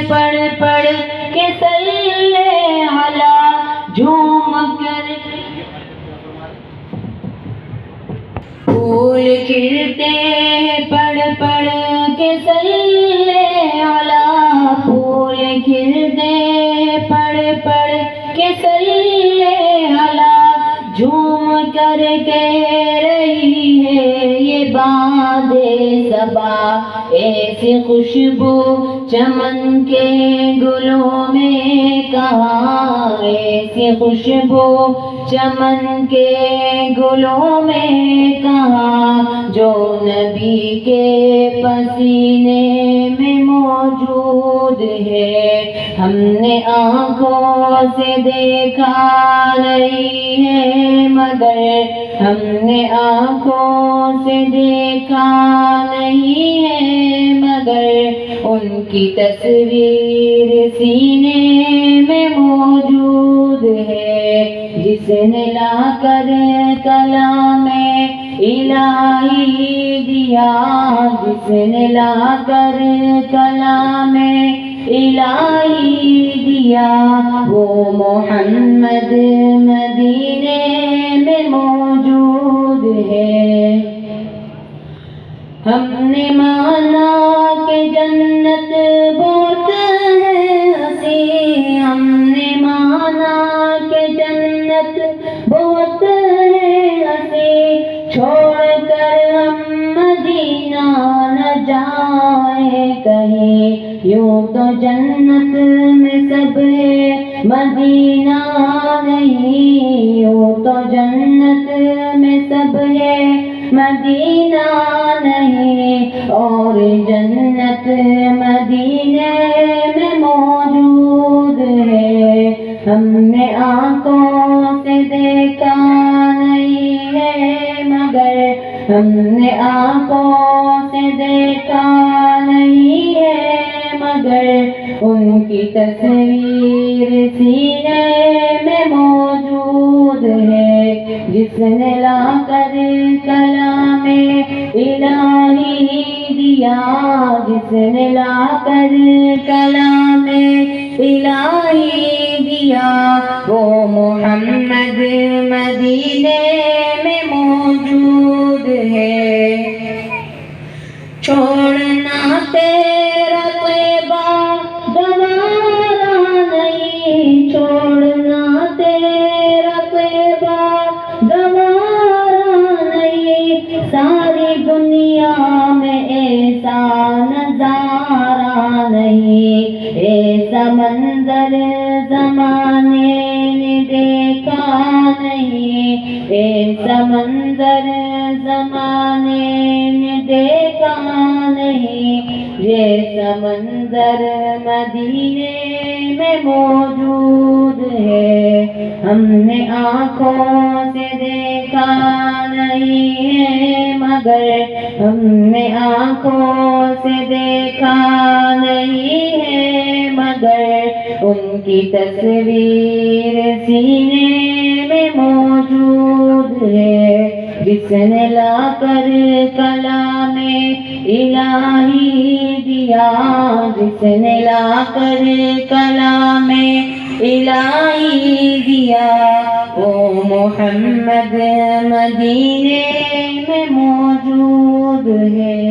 پڑھ پڑھ کے صلی علی جھوم کر پھول کھلتے پڑھ پڑھ کے صلی علی پھول کھلتے پڑھ پڑھ کے صلی علی جھوم کر کہہ رہی ہے یہ باد صبا ایسی خوشبو چمن کے گلوں میں کہاں ایسی خوشبو چمن کے گلوں میں کہاں جو نبی کے پسینے میں موجود ہے ہم نے آنکھوں سے دیکھا نہیں ہے مگر ہم نے آنکھوں سے دیکھا نہیں ہے مگر ان کی تصویر سینے میں موجود ہے جس نے لا کر کلام الہی دیا جس نے لا کر کلام الہی دیا وہ محمد مدینے میں موجود ہے ہم نے مانا کہ جنت بہت ہے ہنسی ہم نے مانا کہ جنت بہت ہے ہنسی چھوڑ کر ہم مدینہ نہ جائیں کہیں یوں تو جنت میں سب ہے مدینہ نہیں یوں تو جنت میں سب ہے مدینہ نہیں اور جنت مدینے میں موجود ہے ہم نے آنکھوں سے دیکھا نہیں ہے مگر ہم نے آنکھوں سے دیکھا نہیں ہے مگر ان کی تصویر سینے میں موجود ہے جس نے لا کر کلام الہی دیا جس نے لا کر کلام الہی دیا وہ محمد مدینے میں موجود ہے چھوڑنا تیرا طیبہ گوارا نہیں چھوڑنا تیرا طیبہ گوارا نہیں ساری دنیا میں ایسا نظارہ نہیں ایسا منظر زمانے نے دیکھا نہیں ایسا منظر زمانے نے دیکھا نہیں جیسا منظر مدینے میں موجود ہے ہم نے آنکھوں سے دیکھا نہیں ہے مگر ہم نے آنکھوں سے دیکھا نہیں ہے مگر ان کی تصویر سینے میں موجود ہے جس نے لا کر کلام الہی دیا جس نے لا کر کلام الہی دیا وہ محمد مدینے میں موجود ہے